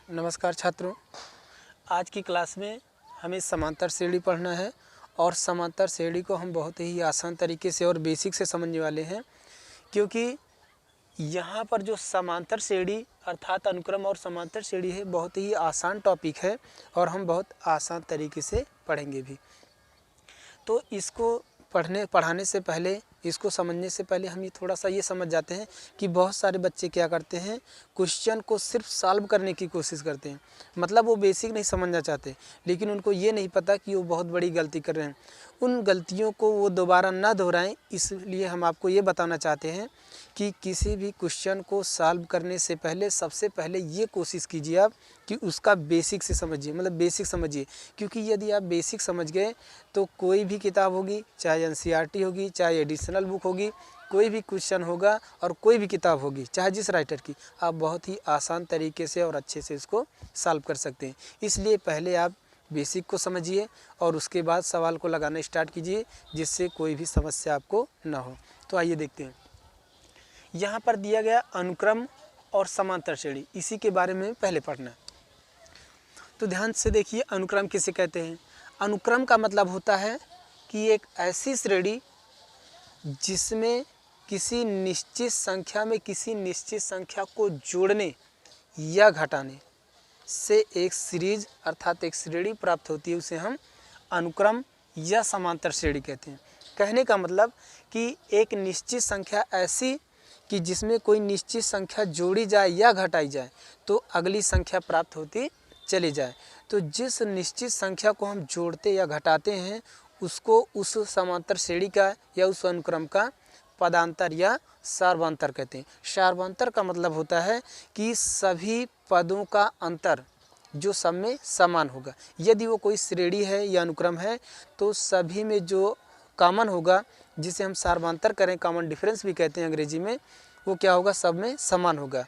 नमस्कार छात्रों, आज की क्लास में हमें समांतर श्रेणी पढ़ना है और समांतर श्रेणी को हम बहुत ही आसान तरीके से और बेसिक से समझने वाले हैं, क्योंकि यहाँ पर जो समांतर श्रेणी अर्थात अनुक्रम और समांतर श्रेणी है बहुत ही आसान टॉपिक है और हम बहुत आसान तरीके से पढ़ेंगे भी। तो इसको पढ़ाने से पहले, इसको समझने से पहले हम ये थोड़ा सा ये समझ जाते हैं कि बहुत सारे बच्चे क्या करते हैं, क्वेश्चन को सिर्फ सॉल्व करने की कोशिश करते हैं। मतलब वो बेसिक नहीं समझना चाहते, लेकिन उनको ये नहीं पता कि वो बहुत बड़ी गलती कर रहे हैं। उन गलतियों को वो दोबारा ना दोहराएं, इसलिए हम आपको ये बताना चाहते हैं कि किसी भी क्वेश्चन को सॉल्व करने से पहले सबसे पहले ये कोशिश कीजिए आप कि उसका बेसिक से समझिए, मतलब बेसिक समझिए। क्योंकि यदि आप बेसिक समझ गए तो कोई भी किताब होगी, चाहे एनसीईआरटी होगी, चाहे एडिशनल बुक होगी, कोई भी क्वेश्चन होगा और कोई भी किताब होगी, चाहे जिस राइटर की, आप बहुत ही आसान तरीके से और अच्छे से इसको सॉल्व कर सकते हैं। इसलिए पहले आप बेसिक को समझिए और उसके बाद सवाल को लगाना स्टार्ट कीजिए, जिससे कोई भी समस्या आपको ना हो। तो आइए देखते हैं। यहाँ पर दिया गया अनुक्रम और समांतर श्रेणी, इसी के बारे में पहले पढ़ना है। तो ध्यान से देखिए, अनुक्रम किसे कहते हैं। अनुक्रम का मतलब होता है कि एक ऐसी श्रेणी जिसमें किसी निश्चित संख्या में किसी निश्चित संख्या को जोड़ने या घटाने से एक सीरीज अर्थात एक श्रेणी प्राप्त होती है, उसे हम अनुक्रम या समांतर श्रेणी कहते हैं। कहने का मतलब कि एक निश्चित संख्या ऐसी कि जिसमें कोई निश्चित संख्या जोड़ी जाए या घटाई जाए तो अगली संख्या प्राप्त होती चली जाए। तो जिस निश्चित संख्या को हम जोड़ते या घटाते हैं उसको उस समांतर श्रेणी का या उस अनुक्रम का पदांतर या सार्वंतर कहते हैं। सार्वंतर का मतलब होता है कि सभी पदों का अंतर जो सब में समान होगा। यदि वो कोई श्रेणी है या अनुक्रम है तो सभी में जो कॉमन होगा, जिसे हम सार्वंतर करें, कॉमन डिफरेंस भी कहते हैं अंग्रेजी में, वो क्या होगा, सब में समान होगा।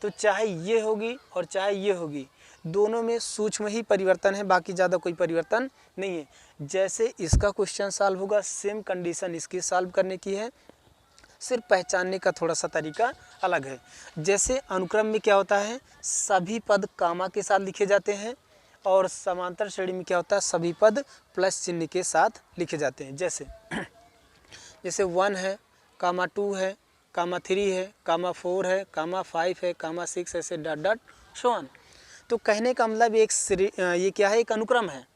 तो चाहे ये होगी और चाहे ये होगी, दोनों में सूक्ष्म ही परिवर्तन है, बाकी ज़्यादा कोई परिवर्तन नहीं है। जैसे इसका क्वेश्चन सॉल्व होगा, सेम कंडीशन इसकी सॉल्व करने की है, सिर्फ पहचानने का थोड़ा सा तरीका अलग है। जैसे अनुक्रम में क्या होता है, सभी पद कामा के साथ लिखे जाते हैं और समांतर श्रेणी में क्या होता है, सभी पद प्लस चिन्ह के साथ लिखे जाते हैं। जैसे 1 है, कामा 2 है, कामा 3 है, कामा 4 है, कामा 5 है, कामा 6, ऐसे डॉट डॉट सो ऑन। तो कहने का मतलब ये क्या है, एक अनुक्रम है।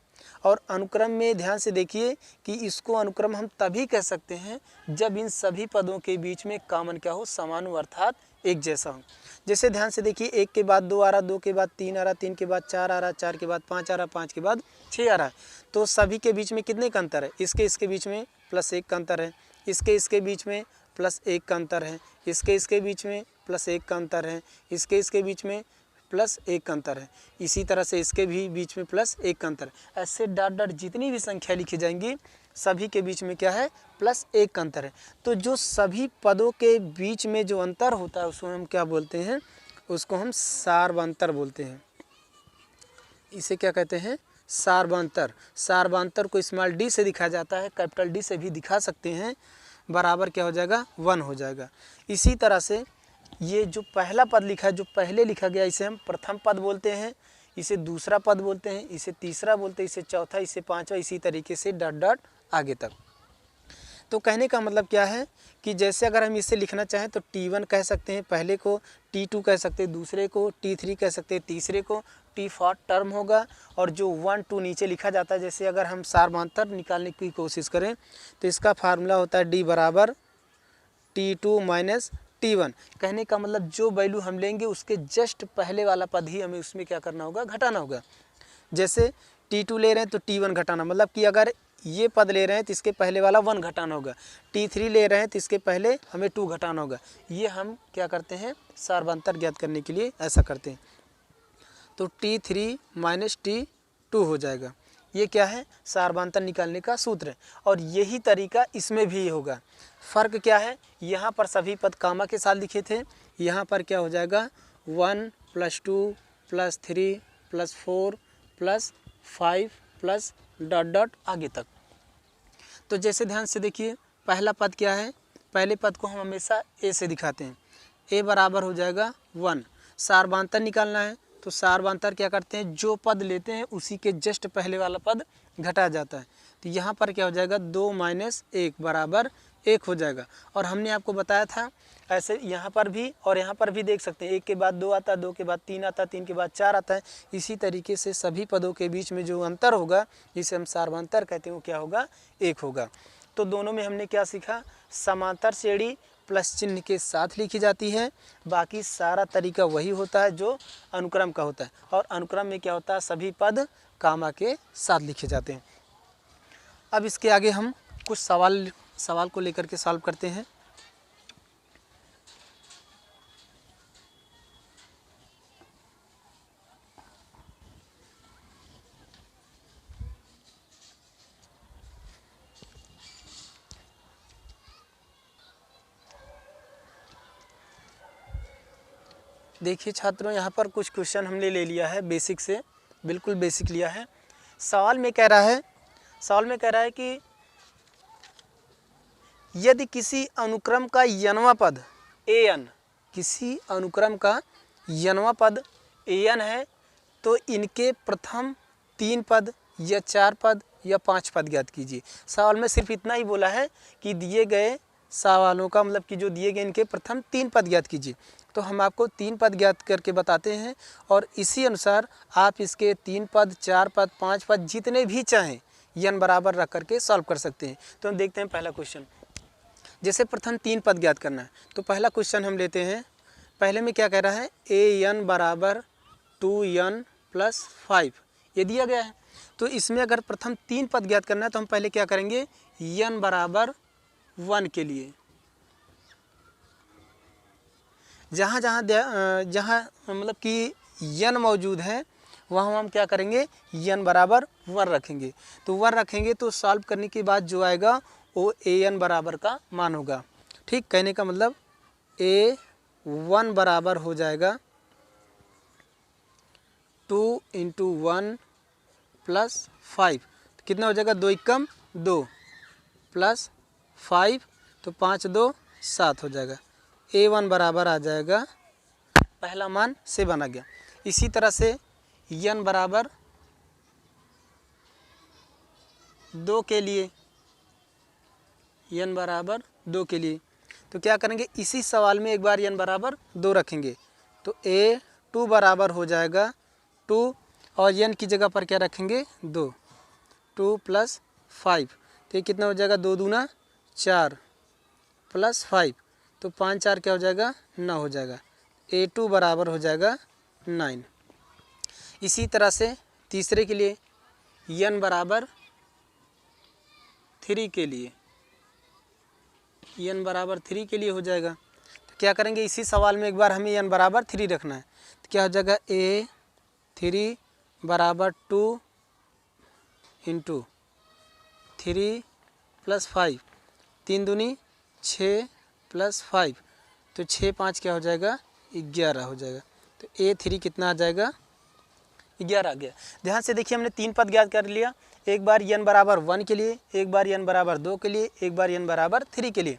और अनुक्रम में ध्यान से देखिए कि इसको अनुक्रम हम तभी कह सकते हैं जब इन सभी पदों के बीच में कॉमन क्या हो, समान हो, अर्थात एक जैसा हो। जैसे ध्यान से देखिए, 1 के बाद 2 आ रहा, 2 के बाद 3 आ रहा, 3 के बाद 4 आ रहा, 4 के बाद 5 आ रहा, 5 के बाद 6 आ रहा है। तो सभी के बीच में कितने का अंतर है, इसके बीच में +1 का अंतर है, इसके बीच में +1 का अंतर है, इसके बीच में +1 का अंतर है, इसके बीच में +1 का अंतर है, इसी तरह से इसके भी बीच में +1 का अंतर है। ऐसे डॉट डॉट जितनी भी संख्या लिखी जाएंगी सभी के बीच में क्या है, +1 का अंतर है। तो जो सभी पदों के बीच में जो अंतर होता है उसको हम क्या बोलते हैं, उसको हम सार्वंतर बोलते हैं। इसे क्या कहते हैं, सार्वंतर। सार्वंतर को स्मॉल डी से दिखाया जाता है, कैपिटल डी से भी दिखा सकते हैं, बराबर क्या हो जाएगा, 1 हो जाएगा। इसी तरह से ये जो पहला पद लिखा है, जो पहले लिखा गया, इसे हम प्रथम पद बोलते हैं, इसे दूसरा पद बोलते हैं, इसे तीसरा बोलते हैं, इसे चौथा, इसे पांचवा, इसी तरीके से डॉट डॉट आगे तक। तो कहने का मतलब क्या है कि जैसे अगर हम इसे लिखना चाहें तो T1 कह सकते हैं पहले को, T2 कह सकते हैं दूसरे को, T3 कह सकते हैं तीसरे को, T4 टर्म होगा और जो 1 2 नीचे लिखा जाता है। जैसे अगर हम सार्वंतर निकालने की कोशिश करें तो इसका फार्मूला होता है D बराबर T2 माइनस T1। कहने का मतलब जो वैल्यू हम लेंगे उसके जस्ट पहले वाला पद ही हमें उसमें क्या करना होगा, घटाना होगा। जैसे T2 ले रहे हैं तो T1 घटाना, मतलब कि अगर ये पद ले रहे हैं तो इसके पहले वाला 1 घटाना होगा, T3 ले रहे हैं तो इसके पहले हमें 2 घटाना होगा। ये हम क्या करते हैं, सार्वंतर ज्ञात करने के लिए ऐसा करते हैं। तो T3 माइनस T2 हो जाएगा। ये क्या है, सार्वंतर निकालने का सूत्र है और यही तरीका इसमें भी होगा। फ़र्क क्या है, यहाँ पर सभी पद कामा के साथ लिखे थे, यहाँ पर क्या हो जाएगा, 1 + 2 + 3 + 4 + 5 + डॉट डॉट आगे तक। तो जैसे ध्यान से देखिए, पहला पद क्या है, पहले पद को हम हमेशा A से दिखाते हैं, A बराबर हो जाएगा 1। सार्वंतर निकालना है तो सार्वधातुक क्या करते हैं, जो पद लेते हैं उसी के जस्ट पहले वाला पद घटा जाता है। तो यहाँ पर क्या हो जाएगा, 2 - 1 बराबर 1 हो जाएगा। और हमने आपको बताया था ऐसे यहाँ पर भी और यहाँ पर भी देख सकते हैं, 1 के बाद 2 आता है, 2 के बाद 3 आता है, 3 के बाद 4 आता है। इसी तरीके से सभी पदों के बीच में जो अंतर होगा जिसे हम सार्वधातुक कहते हैं वो क्या होगा, 1 होगा। तो दोनों में हमने क्या सीखा, समांतर श्रेणी प्लस चिन्ह के साथ लिखी जाती है, बाकी सारा तरीका वही होता है जो अनुक्रम का होता है। और अनुक्रम में क्या होता है, सभी पद कामा के साथ लिखे जाते हैं। अब इसके आगे हम कुछ सवाल को लेकर के सॉल्व करते हैं। देखिए छात्रों, यहाँ पर कुछ क्वेश्चन हमने ले लिया है बेसिक से, बिल्कुल बेसिक लिया है। सवाल में कह रहा है कि यदि किसी अनुक्रम का यनवा पद an, किसी अनुक्रम का यनवा पद an है तो इनके प्रथम 3 पद या 4 पद या 5 पद ज्ञात कीजिए। सवाल में सिर्फ इतना ही बोला है कि दिए गए सवालों का मतलब कि जो दिए गए इनके प्रथम 3 पद ज्ञात कीजिए। तो हम आपको 3 पद ज्ञात करके बताते हैं और इसी अनुसार आप इसके 3 पद, 4 पद, 5 पद जितने भी चाहें n बराबर रख करके सॉल्व कर सकते हैं। तो हम देखते हैं पहला क्वेश्चन। जैसे प्रथम 3 पद ज्ञात करना है तो पहला क्वेश्चन हम लेते हैं। पहले में क्या कह रहा है, an बराबर 2n + 5 ये दिया गया है। तो इसमें अगर प्रथम 3 पद ज्ञात करना है तो हम पहले क्या करेंगे, n बराबर 1 के लिए जहाँ मतलब कि n मौजूद है वहाँ हम क्या करेंगे, n बराबर 1 रखेंगे। तो 1 रखेंगे तो सॉल्व करने के बाद जो आएगा वो an बराबर का मान होगा। ठीक, कहने का मतलब a1 बराबर हो जाएगा 2 × 1 + 5। तो कितना हो जाएगा, 2 × 2 + 5 तो 5 × 2 = 7 हो जाएगा। a1 बराबर आ जाएगा, पहला मान से बना गया। इसी तरह से n बराबर 2 के लिए, n बराबर 2 के लिए तो क्या करेंगे, इसी सवाल में एक बार n बराबर 2 रखेंगे तो a2 बराबर हो जाएगा 2 और n की जगह पर क्या रखेंगे, 2 + 5 तो ये कितना हो जाएगा, 2 दूना 4 + 5 तो 5 4 क्या हो जाएगा, 9 हो जाएगा। a2 बराबर हो जाएगा 9। इसी तरह से तीसरे के लिए n बराबर 3 के लिए, n बराबर 3 के लिए हो जाएगा। तो क्या करेंगे, इसी सवाल में एक बार हमें n बराबर 3 रखना है तो क्या हो जाएगा, a3 बराबर 2 × 3 + 5 3 दूनी 6 + 5 तो 6 5 क्या हो जाएगा, 11 हो जाएगा। तो a3 कितना आ जाएगा, 11 आ गया। ध्यान से देखिए, हमने 3 पद ज्ञात कर लिया, एक बार n बराबर 1 के लिए, एक बार n बराबर 2 के लिए, एक बार n बराबर 3 के लिए।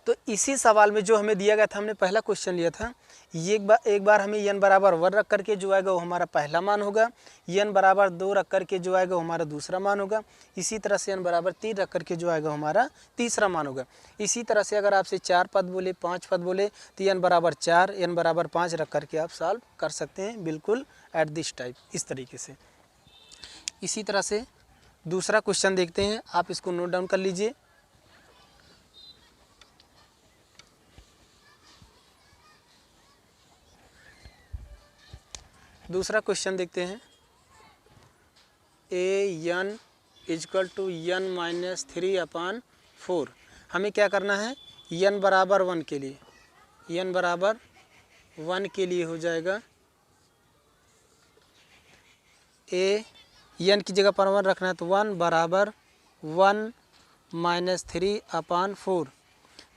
तो इसी सवाल में जो हमें दिया गया था, हमने पहला क्वेश्चन लिया था, ये एक बार हमें n बराबर 1 रख करके जो आएगा वो हमारा पहला मान होगा, n बराबर 2 रख करके जो आएगा वो हमारा दूसरा मान होगा, इसी तरह से n बराबर 3 रख करके जो आएगा हमारा तीसरा मान होगा। इसी तरह से अगर आपसे 4 पद बोले, 5 पद बोले तो n बराबर 4, n बराबर 5 रख करके आप सॉल्व कर सकते हैं, बिल्कुल एट दिस टाइप, इस तरीके से। इसी तरह से दूसरा क्वेश्चन देखते हैं, आप इसको नोट डाउन कर लीजिए। दूसरा क्वेश्चन देखते हैं, an = n - 3/4। हमें क्या करना है, n बराबर 1 के लिए, n बराबर 1 के लिए हो जाएगा n की जगह पर 1 रखना है तो 1 बराबर 1 - 3/4।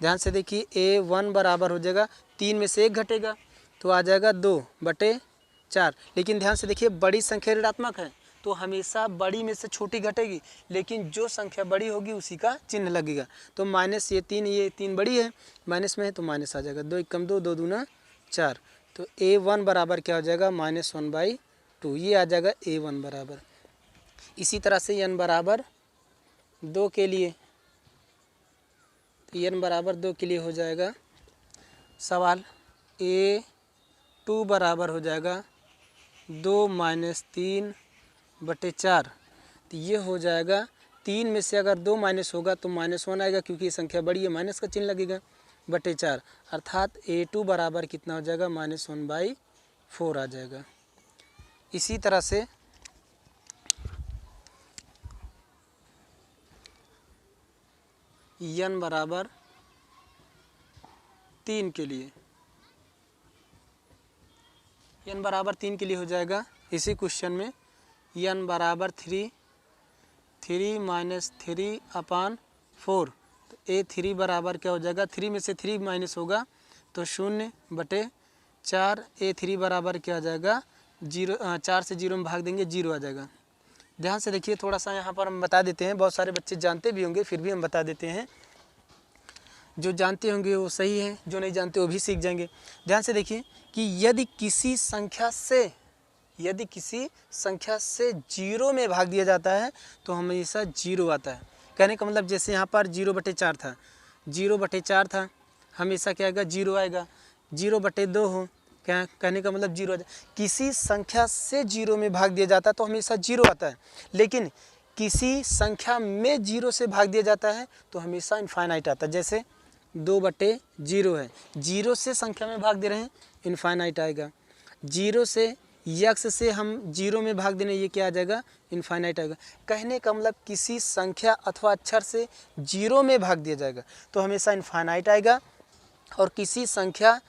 ध्यान से देखिए, a1 बराबर हो जाएगा, 3 में से 1 घटेगा तो आ जाएगा 2/4। लेकिन ध्यान से देखिए, बड़ी संख्या ऋणात्मक है तो हमेशा बड़ी में से छोटी घटेगी, लेकिन जो संख्या बड़ी होगी उसी का चिन्ह लगेगा। तो माइनस ये 3 बड़ी है, माइनस में है तो माइनस आ जाएगा। 2 × 2 = 2 2 दूना 4 तो A1 बराबर क्या हो जाएगा -1/2, ये आ जाएगा A1 बराबर। इसी तरह से n बराबर 2 के लिए, तो n बराबर 2 के लिए हो जाएगा सवाल A2 बराबर हो जाएगा 2 - 3/4। तो ये हो जाएगा 3 में से अगर 2 माइनस होगा तो -1 आएगा, क्योंकि ये संख्या बड़ी है, माइनस का चिन्ह लगेगा, /4, अर्थात A2 बराबर कितना हो जाएगा -1/4 आ जाएगा। इसी तरह से n बराबर 3 के लिए, n बराबर 3 के लिए हो जाएगा इसी क्वेश्चन में n बराबर 3 - 3/4। तो A3 बराबर क्या हो जाएगा, 3 में से 3 माइनस होगा तो 0/4। A3 बराबर क्या आ जाएगा 0, 4 से 0 में भाग देंगे 0 आ जाएगा। ध्यान से देखिए, थोड़ा सा यहाँ पर हम बता देते हैं, बहुत सारे बच्चे जानते भी होंगे, फिर भी हम बता देते हैं। जो जानते होंगे वो सही है, जो नहीं जानते वो भी सीख जाएंगे। ध्यान से देखिए कि यदि किसी संख्या से 0 में भाग दिया जाता है तो हमेशा 0 आता है। कहने का मतलब जैसे यहाँ पर 0/4 था, 0/4 था, हमेशा क्या आएगा 0 आएगा। 0/2 हो, क्या कहने का मतलब 0 आ जाए। किसी संख्या से 0 में भाग दिया जाता है तो हमेशा 0 आता है, लेकिन किसी संख्या में 0 से भाग दिया जाता है तो हमेशा इनफाइनाइट आता है। जैसे 2/0 है, 0 से संख्या में भाग दे रहे हैं, इनफाइनाइट आएगा। 0 से यक्स से हम 0 में भाग देने, ये क्या आ जाएगा इनफाइनाइट आएगा। कहने का मतलब किसी संख्या अथवा अक्षर से 0 में भाग दिया जाएगा तो हमेशा इनफाइनाइट आएगा, और किसी संख्या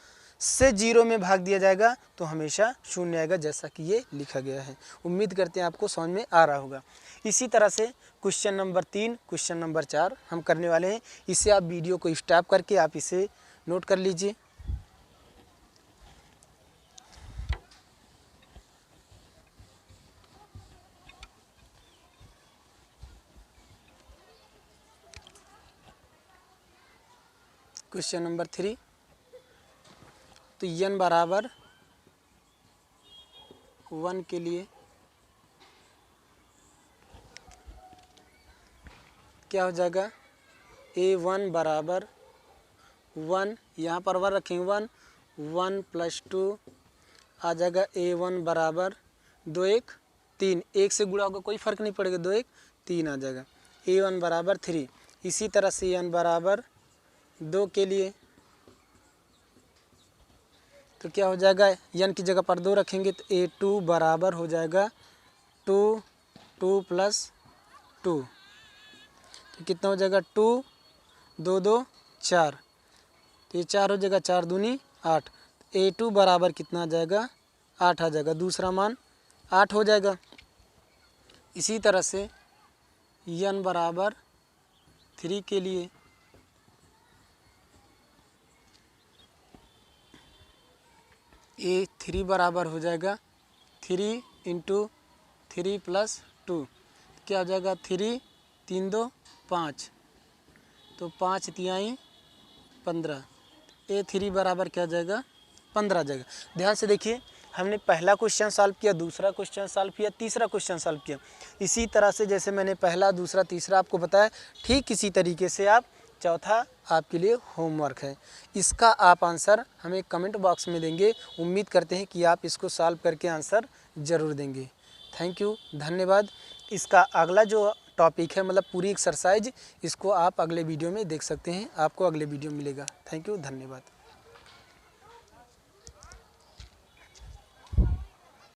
से 0 में भाग दिया जाएगा तो हमेशा 0 आएगा, जैसा कि ये लिखा गया है। उम्मीद करते हैं आपको समझ में आ रहा होगा। इसी तरह से क्वेश्चन नंबर 3, क्वेश्चन नंबर 4 हम करने वाले हैं। इसे आप वीडियो को स्टॉप करके आप इसे नोट कर लीजिए। क्वेश्चन नंबर 3, तो n बराबर 1 के लिए क्या हो जाएगा, A1 बराबर 1, यहाँ पर 1 रखेंगे, 1 + 2 आ जाएगा। A1 बराबर 2 1 3, 1 से गुणा होगा कोई फ़र्क नहीं पड़ेगा, 2 1 3 आ जाएगा। A1 बराबर 3। इसी तरह से n बराबर 2 के लिए तो क्या हो जाएगा, n की जगह पर 2 रखेंगे तो A2 बराबर हो जाएगा 2 2 + 2, तो कितना हो जाएगा 2 2 2 4, तो ये 4 हो जाएगा, 4 दूनी 8। A2 बराबर कितना आ जाएगा 8 आ जाएगा, दूसरा मान 8 हो जाएगा। इसी तरह से n बराबर 3 के लिए A3 बराबर हो जाएगा 3 × 3 + 2, क्या हो जाएगा 3 3 2 5, तो 5 तिहाई 15। A3 बराबर क्या आ जाएगा 15 आ जाएगा। ध्यान से देखिए, हमने पहला क्वेश्चन सॉल्व किया, दूसरा क्वेश्चन सॉल्व किया, तीसरा क्वेश्चन सॉल्व किया। इसी तरह से जैसे मैंने पहला, दूसरा, तीसरा आपको बताया, ठीक इसी तरीके से आप चौथा आपके लिए होमवर्क है। इसका आप आंसर हमें कमेंट बॉक्स में देंगे। उम्मीद करते हैं कि आप इसको सॉल्व करके आंसर ज़रूर देंगे। थैंक यू, धन्यवाद। इसका अगला जो टॉपिक है, मतलब पूरी एक्सरसाइज, इसको आप अगले वीडियो में देख सकते हैं। आपको अगले वीडियो मिलेगा। थैंक यू, धन्यवाद।